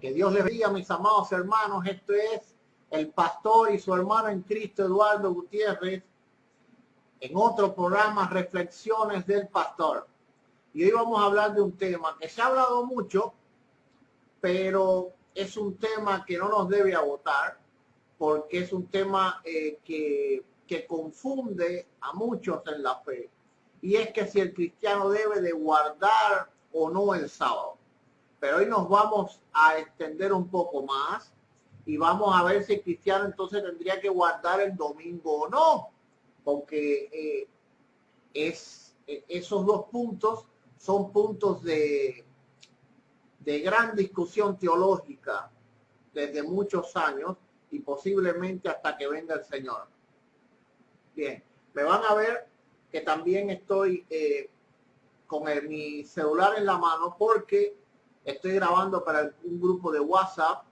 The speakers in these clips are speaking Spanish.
Que Dios les bendiga, mis amados hermanos. Esto es el pastor y su hermano en Cristo, Eduardo Gutiérrez, en otro programa, Reflexiones del Pastor. Y hoy vamos a hablar de un tema que se ha hablado mucho, pero es un tema que no nos debe agotar, porque es un tema que confunde a muchos en la fe. Y es que si el cristiano debe de guardar o no el sábado. Pero hoy nos vamos a extender un poco más y vamos a ver si el cristiano entonces tendría que guardar el domingo o no, porque esos dos puntos son puntos de gran discusión teológica desde muchos años y posiblemente hasta que venga el Señor. Bien, me van a ver que también estoy con mi celular en la mano porque estoy grabando para un grupo de WhatsApp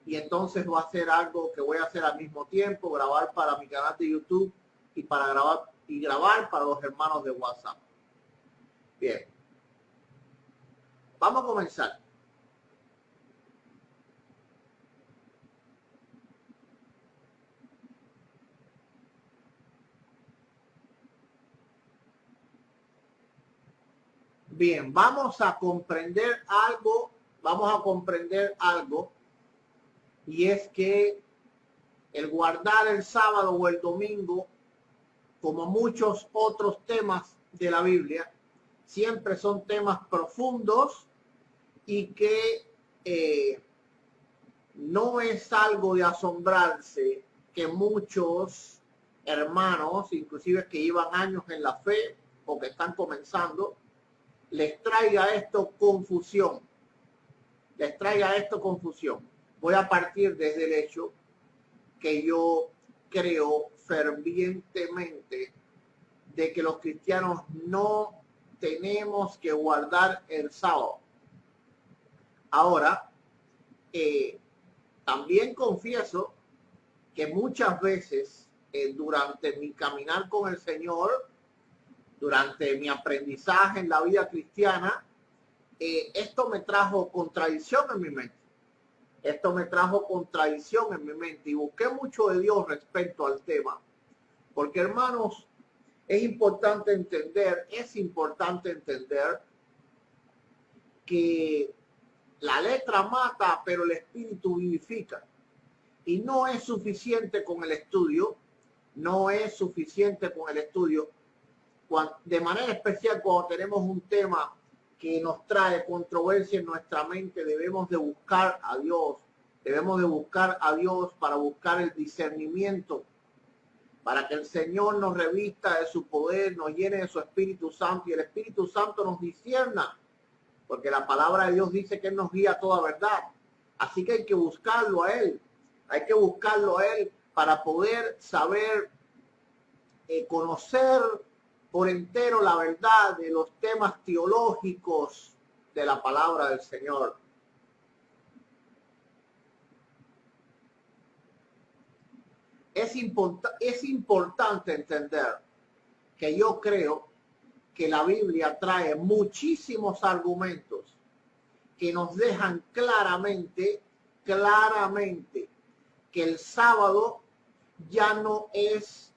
y entonces va a ser algo que voy a hacer al mismo tiempo, grabar para mi canal de YouTube y grabar para los hermanos de WhatsApp. Bien, vamos a comenzar. Bien, vamos a comprender algo, y es que el guardar el sábado o el domingo, como muchos otros temas de la Biblia, siempre son temas profundos y que no es algo de asombrarse que muchos hermanos, inclusive que llevan años en la fe o que están comenzando, les traiga esto confusión. Voy a partir desde el hecho que yo creo fervientemente de que los cristianos no tenemos que guardar el sábado. Ahora, también confieso que muchas veces durante mi caminar con el Señor, durante mi aprendizaje en la vida cristiana, esto me trajo contradicción en mi mente. Y busqué mucho de Dios respecto al tema. Porque, hermanos, es importante entender que la letra mata, pero el espíritu vivifica. Y no es suficiente con el estudio. De manera especial cuando tenemos un tema que nos trae controversia en nuestra mente, debemos de buscar a Dios para buscar el discernimiento, para que el Señor nos revista de su poder, nos llene de su Espíritu Santo y el Espíritu Santo nos discierna, porque la palabra de Dios dice que Él nos guía a toda verdad. Así que hay que buscarlo a Él, para poder saber, conocer por entero la verdad de los temas teológicos de la palabra del Señor. Es importante entender que yo creo que la Biblia trae muchísimos argumentos que nos dejan claramente que el sábado ya no es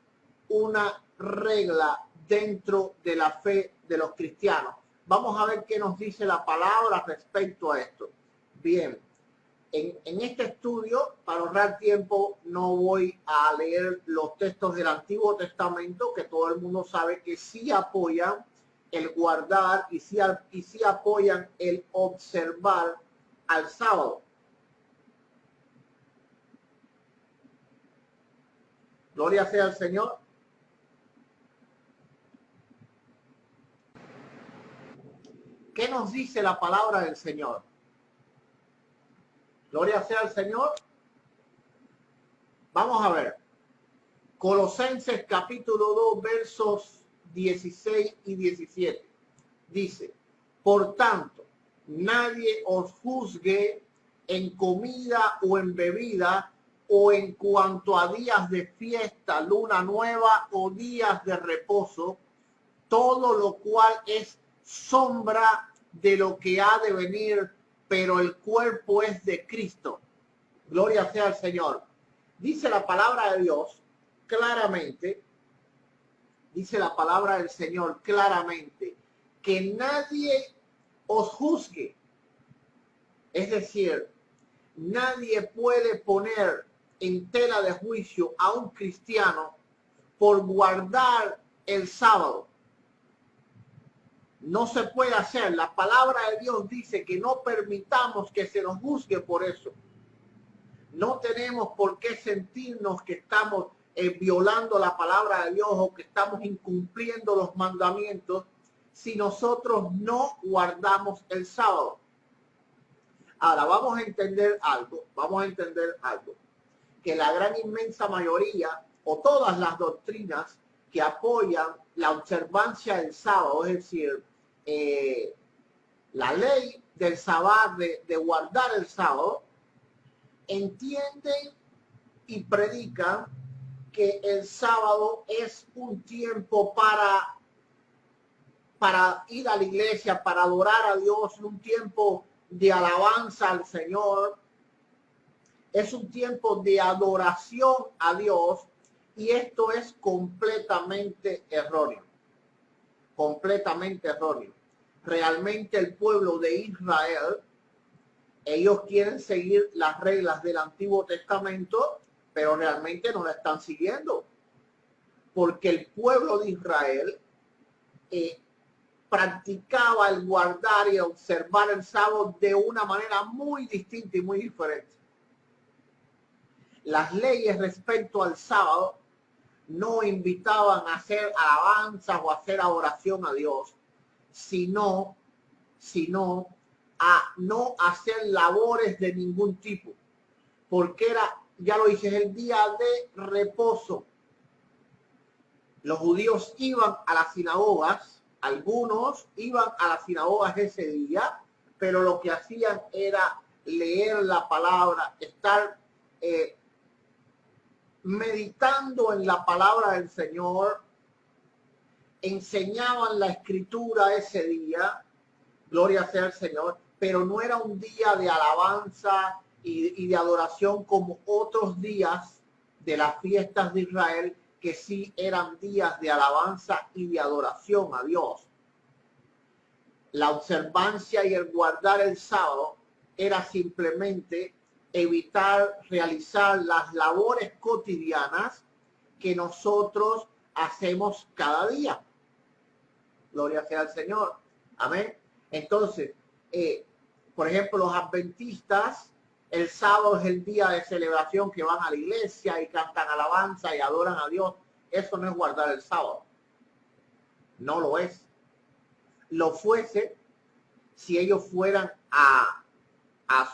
una regla dentro de la fe de los cristianos. Vamos a ver qué nos dice la palabra respecto a esto. Bien, en este estudio, para ahorrar tiempo, no voy a leer los textos del Antiguo Testamento, que todo el mundo sabe que sí apoyan el guardar y sí apoyan el observar al sábado. Gloria sea al Señor. ¿Qué nos dice la palabra del Señor? Gloria sea al Señor. Vamos a ver. Colosenses capítulo 2, versos 16 y 17. Dice: por tanto, nadie os juzgue en comida o en bebida, o en cuanto a días de fiesta, luna nueva o días de reposo, todo lo cual es sombra de lo que ha de venir, pero el cuerpo es de Cristo. Gloria sea al Señor. Dice la palabra de Dios claramente, dice la palabra del Señor claramente, que nadie os juzgue. Es decir, nadie puede poner en tela de juicio a un cristiano por guardar el sábado. No se puede hacer. La palabra de Dios dice que no permitamos que se nos juzgue por eso. No tenemos por qué sentirnos que estamos violando la palabra de Dios o que estamos incumpliendo los mandamientos si nosotros no guardamos el sábado. Ahora vamos a entender algo, que la gran inmensa mayoría o todas las doctrinas que apoyan la observancia del sábado, es decir, la ley del sábado, de guardar el sábado, entienden y predican que el sábado es un tiempo para ir a la iglesia, para adorar a Dios, un tiempo de alabanza al Señor, es un tiempo de adoración a Dios, y esto es completamente erróneo, completamente erróneo. Realmente el pueblo de Israel, ellos quieren seguir las reglas del Antiguo Testamento, pero realmente no la están siguiendo, porque el pueblo de Israel practicaba el guardar y observar el sábado de una manera muy distinta y muy diferente. Las leyes respecto al sábado no invitaban a hacer alabanzas o a hacer adoración a Dios, sino a no hacer labores de ningún tipo, porque era, ya lo dije, el día de reposo. Los judíos iban a las sinagogas, algunos iban a las sinagogas ese día, pero lo que hacían era leer la palabra, estar meditando en la palabra del Señor, enseñaban la escritura ese día, gloria sea al Señor, pero no era un día de alabanza y de adoración como otros días de las fiestas de Israel, que sí eran días de alabanza y de adoración a Dios. La observancia y el guardar el sábado era simplemente evitar realizar las labores cotidianas que nosotros hacemos cada día. Gloria sea al Señor. Amén. Entonces, por ejemplo, los adventistas, el sábado es el día de celebración, que van a la iglesia y cantan alabanza y adoran a Dios. Eso no es guardar el sábado. No lo es. Lo fuese si ellos fueran a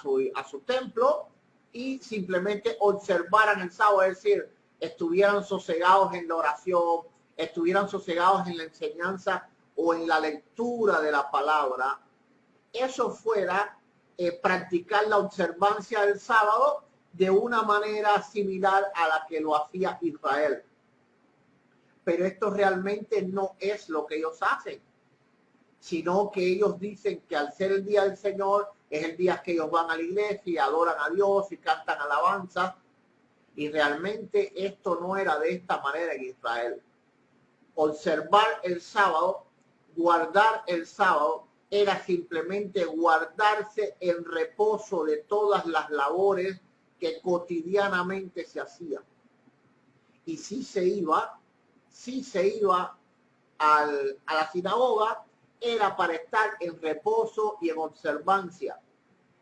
su templo y simplemente observaran el sábado, es decir, estuvieran sosegados en la oración, estuvieran sosegados en la enseñanza o en la lectura de la palabra. Eso fuera practicar la observancia del sábado de una manera similar a la que lo hacía Israel. Pero esto realmente no es lo que ellos hacen, sino que ellos dicen que al ser el día del Señor es el día que ellos van a la iglesia y adoran a Dios y cantan alabanzas, y realmente esto no era de esta manera en Israel. Observar el sábado, guardar el sábado, era simplemente guardarse en reposo de todas las labores que cotidianamente se hacían. Y si se iba a la sinagoga, era para estar en reposo y en observancia.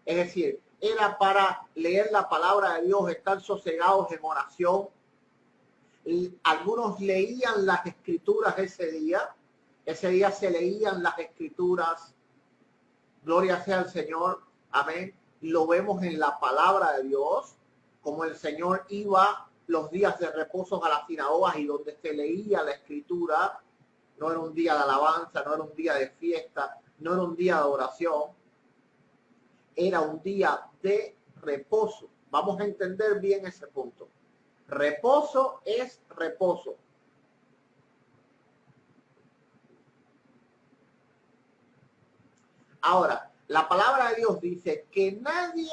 Es decir, era para leer la palabra de Dios, estar sosegados en oración. Y algunos leían las escrituras ese día se leían las escrituras. Gloria sea al Señor. Amén. Lo vemos en la palabra de Dios, como el Señor iba los días de reposo a las sinagogas y donde se leía la escritura. No era un día de alabanza, no era un día de fiesta, no era un día de oración. Era un día de reposo. Vamos a entender bien ese punto. Reposo es reposo. Ahora, La palabra de Dios dice que nadie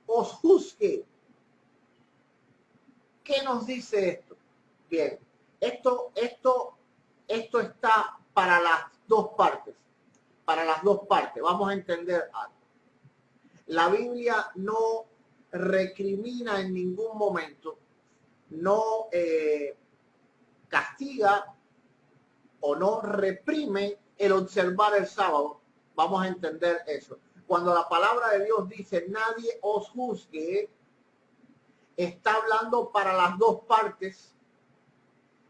os juzgue. ¿Qué nos dice esto? Bien, esto está para las dos partes. Para las dos partes. Vamos a entender algo. La Biblia no recrimina en ningún momento, no castiga o no reprime el observar el sábado. Vamos a entender eso. Cuando la palabra de Dios dice nadie os juzgue, está hablando para las dos partes.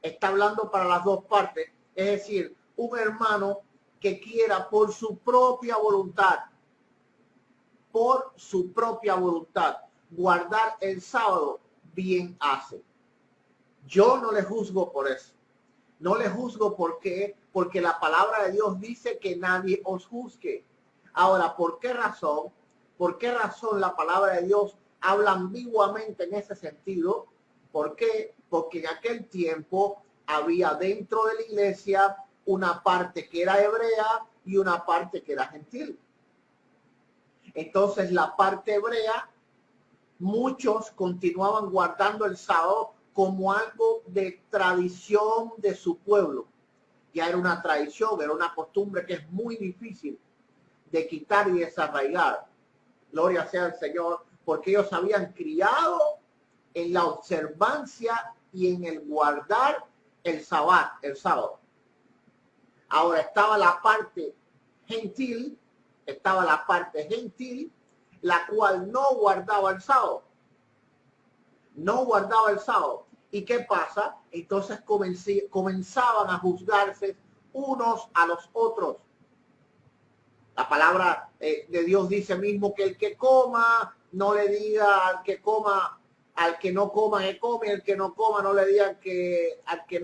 Está hablando para las dos partes. Es decir, un hermano que quiera por su propia voluntad, guardar el sábado, bien hace. Yo no le juzgo por eso. No le juzgo porque la palabra de Dios dice que nadie os juzgue. Ahora, ¿por qué razón? ¿Por qué razón la palabra de Dios habla ambiguamente en ese sentido? ¿Por qué? Porque en aquel tiempo había dentro de la iglesia una parte que era hebrea y una parte que era gentil. Entonces la parte hebrea, muchos continuaban guardando el sábado como algo de tradición de su pueblo. Ya era una tradición, era una costumbre que es muy difícil de quitar y desarraigar. Gloria sea al Señor, porque ellos habían criado en la observancia y en el guardar el sábado. Ahora estaba la parte gentil, la cual no guardaba el sábado. ¿Y qué pasa? Entonces comenzaban a juzgarse unos a los otros. La palabra de Dios dice mismo que el que coma, no le diga al que coma, al que no coma que come, el que no coma no le digan que al que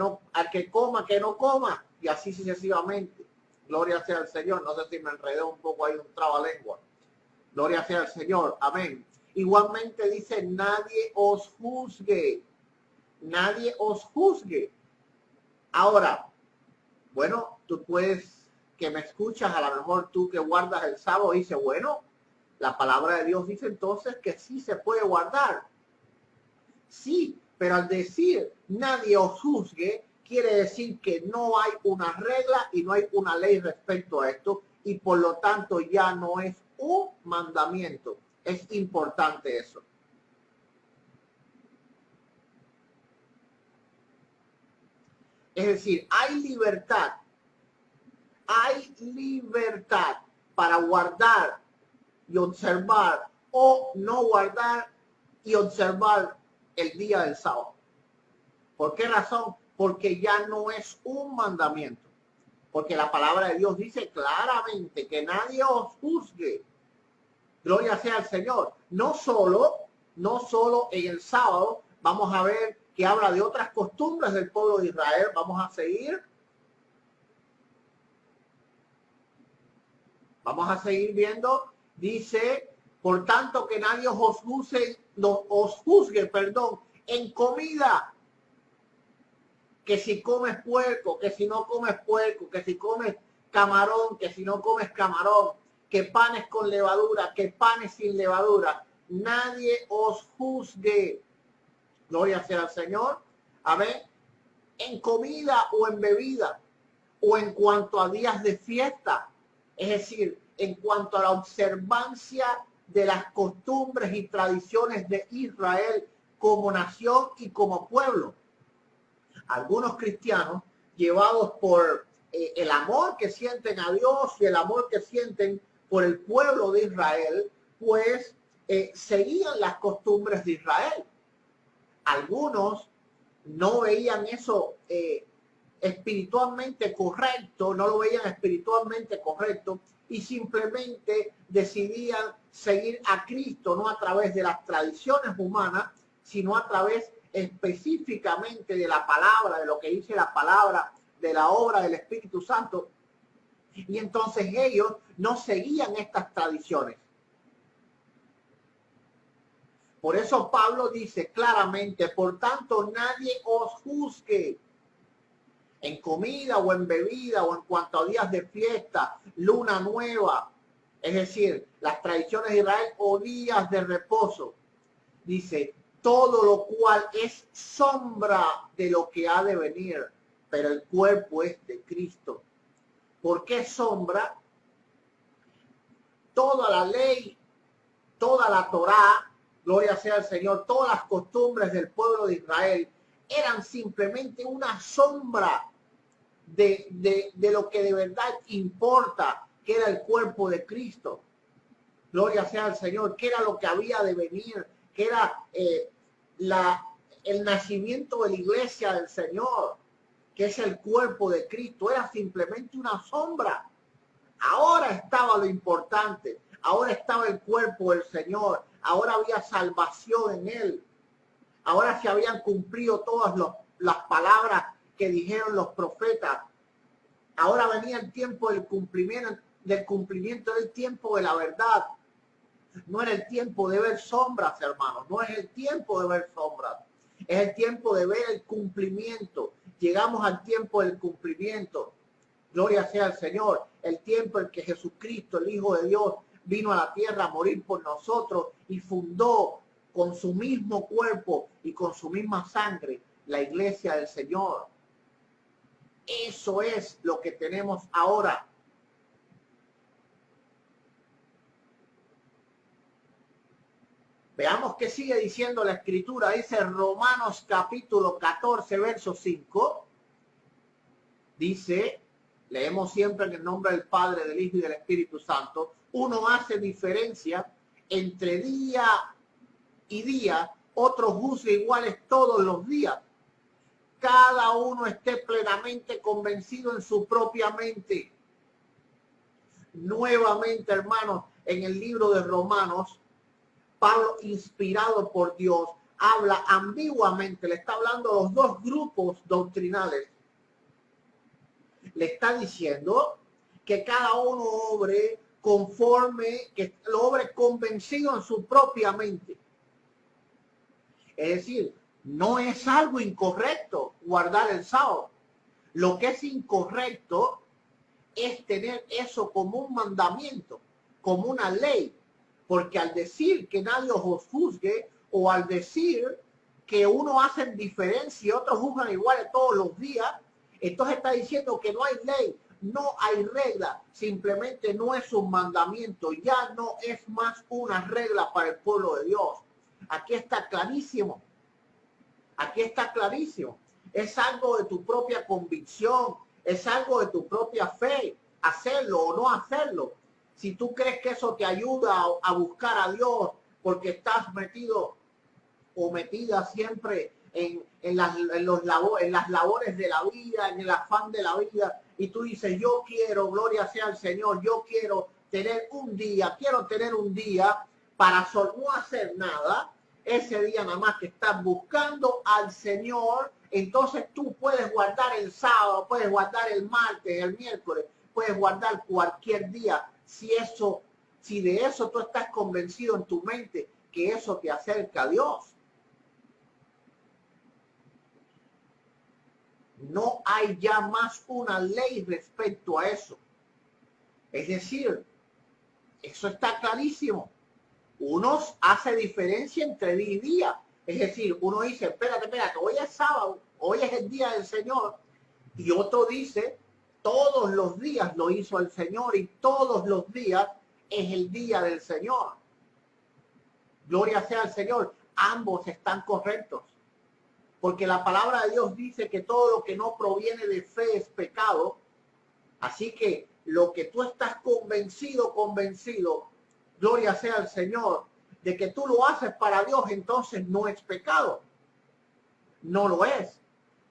coma que no coma, y así sucesivamente. Gloria sea al Señor. No sé si me enredé un poco ahí, un trabalengua. Gloria sea al Señor. Amén. Igualmente dice, nadie os juzgue. Nadie os juzgue. Ahora, bueno, tú puedes, que me escuchas, a lo mejor tú que guardas el sábado, dice, bueno, la palabra de Dios dice entonces que sí se puede guardar. Sí, pero al decir nadie os juzgue, quiere decir que no hay una regla y no hay una ley respecto a esto, y por lo tanto ya no es un mandamiento. Es importante eso. Es decir, hay libertad para guardar y observar o no guardar y observar el día del sábado. ¿Por qué razón? Porque ya no es un mandamiento. Porque la palabra de Dios dice claramente que nadie os juzgue. Gloria sea al Señor. No solo en el sábado, vamos a ver que habla de otras costumbres del pueblo de Israel. Vamos a seguir viendo. Dice, por tanto que nadie os juzgue, en comida. Que si comes puerco, que si no comes puerco, que si comes camarón, que si no comes camarón, que panes con levadura, que panes sin levadura. Nadie os juzgue. Gloria sea al Señor. Amén. En comida o en bebida, o en cuanto a días de fiesta. Es decir, en cuanto a la observancia de las costumbres y tradiciones de Israel como nación y como pueblo. Algunos cristianos, llevados por el amor que sienten a Dios y el amor que sienten por el pueblo de Israel, pues seguían las costumbres de Israel. Algunos no veían eso espiritualmente correcto, no lo veían espiritualmente correcto y simplemente decidían seguir a Cristo, no a través de las tradiciones humanas, sino a través específicamente de la palabra, de lo que dice la palabra, de la obra del Espíritu Santo. Y entonces ellos no seguían estas tradiciones. Por eso Pablo dice claramente, por tanto nadie os juzgue en comida o en bebida o en cuanto a días de fiesta, luna nueva, Es decir, las tradiciones de Israel o días de reposo. Dice, todo lo cual es sombra de lo que ha de venir, pero el cuerpo es de Cristo. ¿Por qué sombra? Toda la ley, toda la Torá, gloria sea al Señor, todas las costumbres del pueblo de Israel eran simplemente una sombra de lo que de verdad importa, que era el cuerpo de Cristo. Gloria sea al Señor, que era lo que había de venir, que era el nacimiento de la iglesia del Señor, que es el cuerpo de Cristo. Era simplemente una sombra. Ahora estaba lo importante, ahora estaba el cuerpo del Señor, ahora había salvación en él, ahora se habían cumplido todas las palabras que dijeron los profetas. Ahora venía el tiempo del cumplimiento del tiempo de la verdad. No era el tiempo de ver sombras, hermanos, no es el tiempo de ver sombras, es el tiempo de ver el cumplimiento. Llegamos al tiempo del cumplimiento. Gloria sea al Señor, el tiempo en que Jesucristo, el Hijo de Dios, vino a la tierra a morir por nosotros y fundó con su mismo cuerpo y con su misma sangre la iglesia del Señor. Eso es lo que tenemos ahora. Veamos qué sigue diciendo la Escritura. Dice Romanos capítulo 14, verso 5. Dice, leemos siempre en el nombre del Padre, del Hijo y del Espíritu Santo. Uno hace diferencia entre día y día, otro juzga iguales todos los días. Cada uno esté plenamente convencido en su propia mente. Nuevamente, hermanos, en el libro de Romanos, Pablo, inspirado por Dios, habla ambiguamente, le está hablando a los dos grupos doctrinales. Le está diciendo que cada uno obre conforme, que lo obre convencido en su propia mente. Es decir, no es algo incorrecto guardar el sábado. Lo que es incorrecto es tener eso como un mandamiento, como una ley. Porque al decir que nadie os juzgue, o al decir que uno hace diferencia y otros juzgan iguales todos los días, entonces está diciendo que no hay ley, no hay regla, simplemente no es un mandamiento, ya no es más una regla para el pueblo de Dios. Aquí está clarísimo. Aquí está clarísimo. Es algo de tu propia convicción, es algo de tu propia fe, hacerlo o no hacerlo. Si tú crees que eso te ayuda a buscar a Dios porque estás metido o metida siempre en las labores de la vida, en el afán de la vida, y tú dices, yo quiero, gloria sea al Señor, yo quiero tener un día para no hacer nada, ese día nada más que estás buscando al Señor, entonces tú puedes guardar el sábado, puedes guardar el martes, el miércoles, puedes guardar cualquier día, si de eso tú estás convencido en tu mente que eso te acerca a Dios. No hay ya más una ley respecto a eso. Es decir, eso está clarísimo. Unos hace diferencia entre día y día. Es decir, uno dice, espérate, hoy es sábado, hoy es el día del Señor. Y otro dice, todos los días lo hizo el Señor y todos los días es el día del Señor. Gloria sea al Señor. Ambos están correctos. Porque la palabra de Dios dice que todo lo que no proviene de fe es pecado. Así que lo que tú estás convencido, gloria sea al Señor, de que tú lo haces para Dios, entonces no es pecado. No lo es.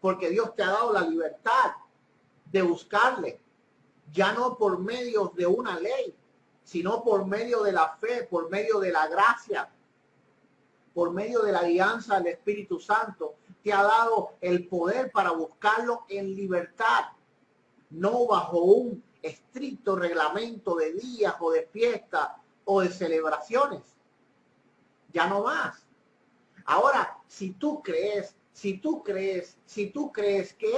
Porque Dios te ha dado la libertad de buscarle. Ya no por medio de una ley, sino por medio de la fe, por medio de la gracia, por medio de la guianza del Espíritu Santo. Te ha dado el poder para buscarlo en libertad, no bajo un estricto reglamento de días o de fiestas o de celebraciones. Ya no más. Ahora, si tú crees que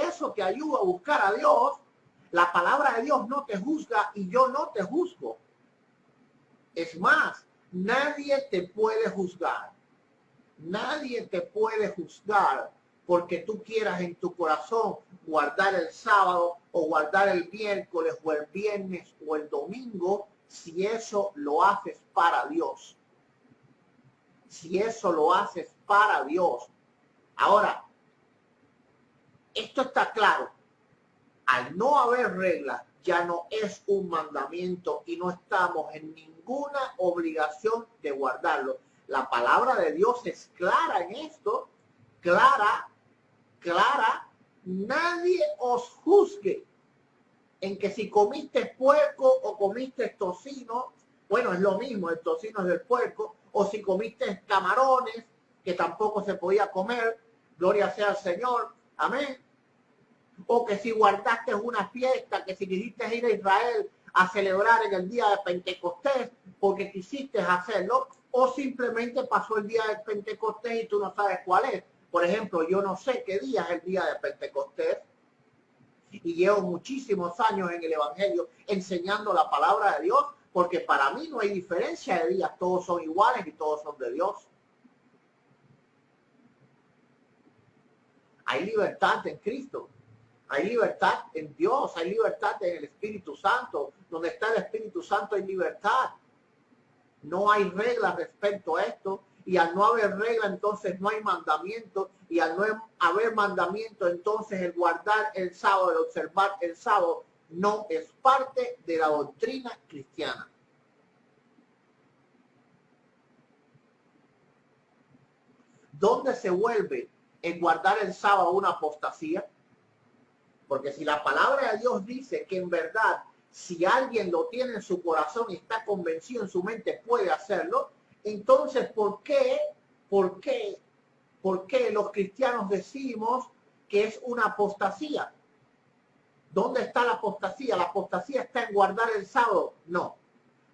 eso te ayuda a buscar a Dios, la palabra de Dios no te juzga y yo no te juzgo. Es más, nadie te puede juzgar. Nadie te puede juzgar porque tú quieras en tu corazón guardar el sábado o guardar el miércoles o el viernes o el domingo, si eso lo haces para Dios. Si eso lo haces para Dios. Ahora, esto está claro. Al no haber reglas, ya no es un mandamiento y no estamos en ninguna obligación de guardarlo. La palabra de Dios es clara en esto, clara. Nadie os juzgue en que si comiste puerco o comiste tocino, bueno, es lo mismo, el tocino es del puerco, o si comiste camarones, que tampoco se podía comer, gloria sea al Señor, amén. O que si guardaste una fiesta, que si quisiste ir a Israel a celebrar en el día de Pentecostés, porque quisiste hacerlo, o simplemente pasó el día de Pentecostés y tú no sabes cuál es. Por ejemplo, yo no sé qué día es el día de Pentecostés y llevo muchísimos años en el Evangelio enseñando la palabra de Dios, porque para mí no hay diferencia de días, todos son iguales y todos son de Dios. Hay libertad en Cristo, hay libertad en Dios, hay libertad en el Espíritu Santo. Donde está el Espíritu Santo hay libertad. No hay reglas respecto a esto. Y al no haber regla, entonces no hay mandamiento. Y al no haber mandamiento, entonces el guardar el sábado, el observar el sábado, no es parte de la doctrina cristiana. ¿Dónde se vuelve el guardar el sábado una apostasía? Porque si la palabra de Dios dice que en verdad, si alguien lo tiene en su corazón y está convencido en su mente, puede hacerlo, entonces, ¿por qué los cristianos decimos que es una apostasía? ¿Dónde está la apostasía? ¿La apostasía está en guardar el sábado? No.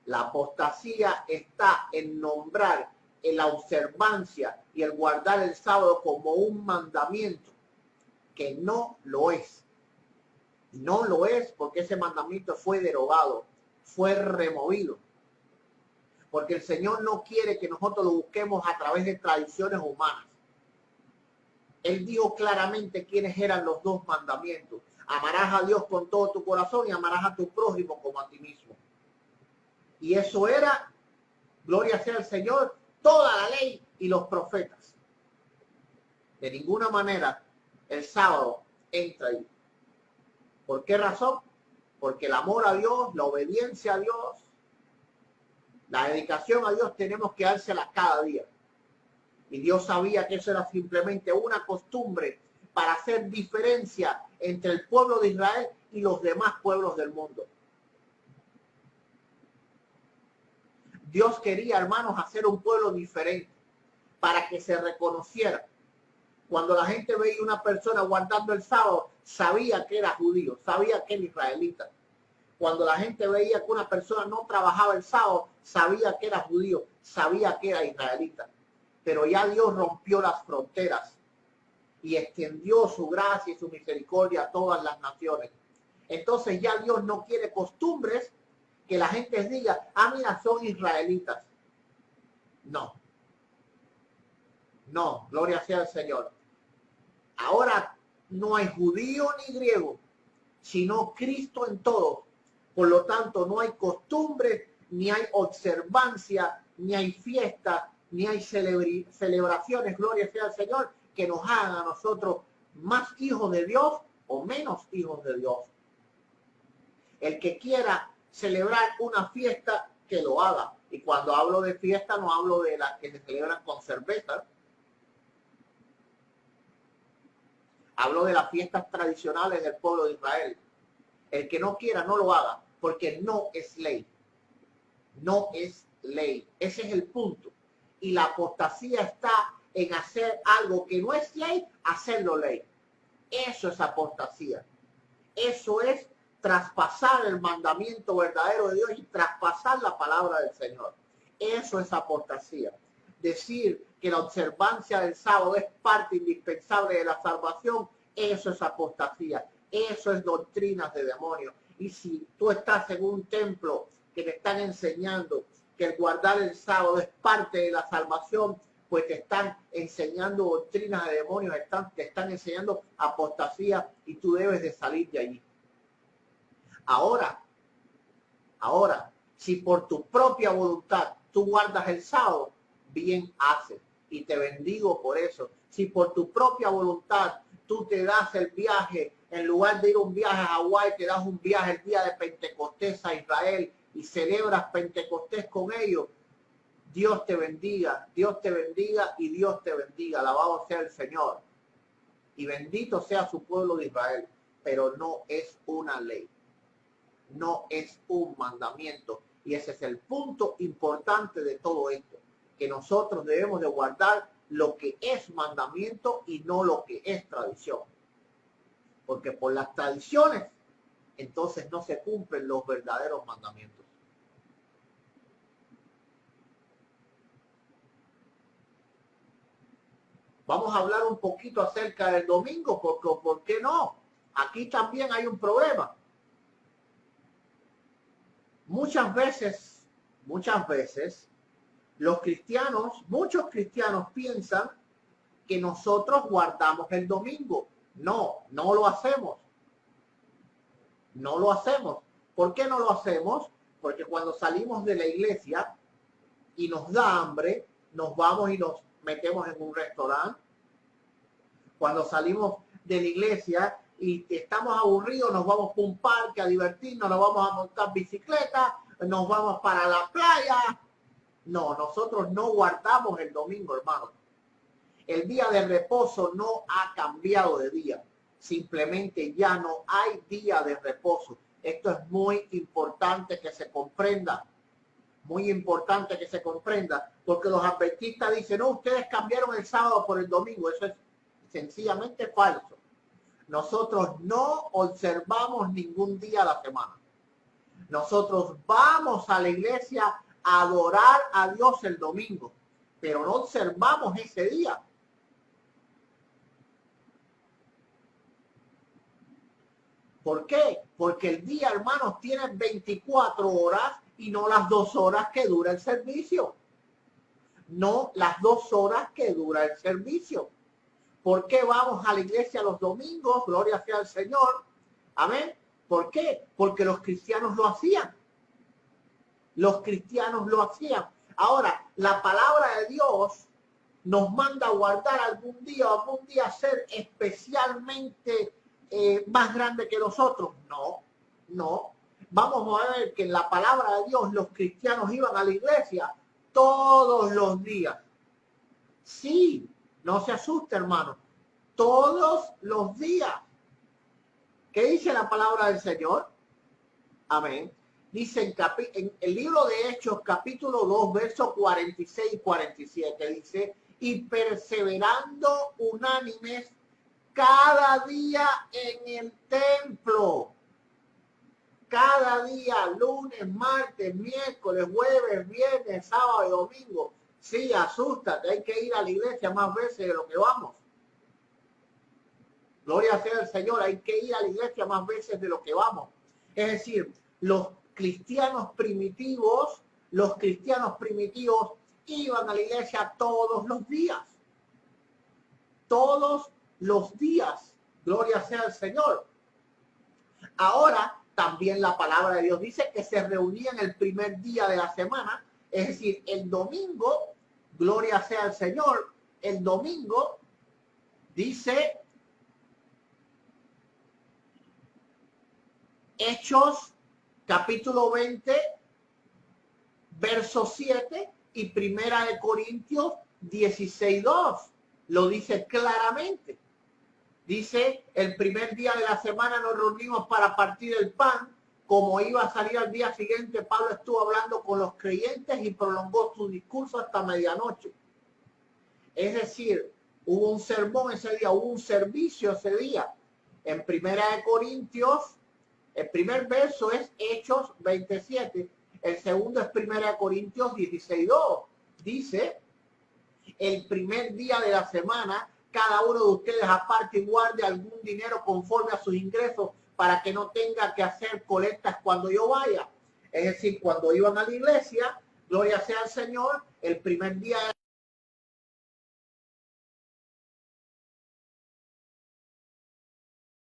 La apostasía está en nombrar en la observancia y el guardar el sábado como un mandamiento, que no lo es. No lo es porque ese mandamiento fue derogado, fue removido. Porque el Señor no quiere que nosotros lo busquemos a través de tradiciones humanas. Él dijo claramente quiénes eran los dos mandamientos. Amarás a Dios con todo tu corazón y amarás a tu prójimo como a ti mismo. Y eso era, gloria sea al Señor, toda la ley y los profetas. De ninguna manera el sábado entra ahí. ¿Por qué razón? Porque el amor a Dios, la obediencia a Dios, la dedicación a Dios tenemos que dársela cada día. Y Dios sabía que eso era simplemente una costumbre para hacer diferencia entre el pueblo de Israel y los demás pueblos del mundo. Dios quería, hermanos, hacer un pueblo diferente para que se reconociera. Cuando la gente veía una persona guardando el sábado, sabía que era judío, sabía que era israelita. Cuando la gente veía que una persona no trabajaba el sábado, sabía que era judío, sabía que era israelita. Pero ya Dios rompió las fronteras y extendió su gracia y su misericordia a todas las naciones. Entonces ya Dios no quiere costumbres que la gente diga, ah, mira, son israelitas. No. No, gloria sea al Señor. Ahora no hay judío ni griego, sino Cristo en todo. Por lo tanto, no hay costumbres, ni hay observancia, ni hay fiesta, ni hay celebraciones, gloria sea al Señor, que nos hagan a nosotros más hijos de Dios o menos hijos de Dios. El que quiera celebrar una fiesta, que lo haga. Y cuando hablo de fiesta, no hablo de las que se celebran con cerveza. Hablo de las fiestas tradicionales del pueblo de Israel. El que no quiera, no lo haga, porque no es ley. No es ley. Ese es el punto. Y la apostasía está en hacer algo que no es ley, hacerlo ley. Eso es apostasía. Eso es traspasar el mandamiento verdadero de Dios y traspasar la palabra del Señor. Eso es apostasía. Decir que la observancia del sábado es parte indispensable de la salvación, eso es apostasía. Eso es doctrinas de demonios. Y si tú estás en un templo que te están enseñando que el guardar el sábado es parte de la salvación, pues te están enseñando doctrinas de demonios, te están enseñando apostasía y tú debes de salir de allí. Ahora, si por tu propia voluntad tú guardas el sábado, bien haces y te bendigo por eso. Si por tu propia voluntad tú te das el viaje, en lugar de ir un viaje a Hawái, te das un viaje el día de Pentecostés a Israel y celebras Pentecostés con ellos, Dios te bendiga y Dios te bendiga. Alabado sea el Señor. Y bendito sea su pueblo de Israel. Pero no es una ley. No es un mandamiento. Y ese es el punto importante de todo esto. Que nosotros debemos de guardar lo que es mandamiento y no lo que es tradición. Porque por las tradiciones, entonces no se cumplen los verdaderos mandamientos. Vamos a hablar un poquito acerca del domingo, porque ¿por qué no? Aquí también hay un problema. Muchas veces, los cristianos, muchos cristianos piensan que nosotros guardamos el domingo. No, no lo hacemos. No lo hacemos. ¿Por qué no lo hacemos? Porque cuando salimos de la iglesia y nos da hambre, nos vamos y nos metemos en un restaurante. Cuando salimos de la iglesia y estamos aburridos, nos vamos a un parque a divertirnos, nos vamos a montar bicicleta, nos vamos para la playa. No, nosotros no guardamos el domingo, hermano. El día de reposo no ha cambiado de día. Simplemente ya no hay día de reposo. Esto es muy importante que se comprenda. Muy importante que se comprenda. Porque los adventistas dicen, no, ustedes cambiaron el sábado por el domingo. Eso es sencillamente falso. Nosotros no observamos ningún día a la semana. Nosotros vamos a la iglesia a adorar a Dios el domingo, pero no observamos ese día. ¿Por qué? Porque el día, hermanos, tiene 24 horas y no las 2 horas que dura el servicio. No las 2 horas que dura el servicio. ¿Por qué vamos a la iglesia los domingos? Gloria sea al Señor. Amén. ¿Por qué? Porque los cristianos lo hacían. Los cristianos lo hacían. Ahora, la palabra de Dios nos manda a guardar algún día ser especialmente más grande que nosotros. No, no. Vamos a ver que en la palabra de Dios los cristianos iban a la iglesia todos los días. Sí, no se asuste, hermano. Todos los días. ¿Qué dice la palabra del Señor? Amén. Dice en el libro de Hechos, capítulo 2, versos 46 y 47, dice, y perseverando unánimes cada día en el templo. Cada día, lunes, martes, miércoles, jueves, viernes, sábado y domingo. Sí, asústate, hay que ir a la iglesia más veces de lo que vamos. Gloria sea al Señor, hay que ir a la iglesia más veces de lo que vamos. Es decir, los cristianos primitivos iban a la iglesia todos los días. Todos los días. Gloria sea al Señor. Ahora, también la palabra de Dios dice que se reunían el primer día de la semana, es decir, el domingo, gloria sea al Señor, el domingo, dice Hechos, capítulo 20, verso 7 y Primera de Corintios 16:2. Lo dice claramente. Dice, el primer día de la semana nos reunimos para partir el pan. Como iba a salir al día siguiente, Pablo estuvo hablando con los creyentes y prolongó su discurso hasta medianoche. Es decir, hubo un sermón ese día, hubo un servicio ese día. En Primera de Corintios, el primer verso es Hechos 27. El segundo es Primera de Corintios 16:2. Dice, el primer día de la semana, cada uno de ustedes aparte y guarde algún dinero conforme a sus ingresos para que no tenga que hacer colectas cuando yo vaya. Es decir, cuando iban a la iglesia, Gloria sea al Señor. El primer día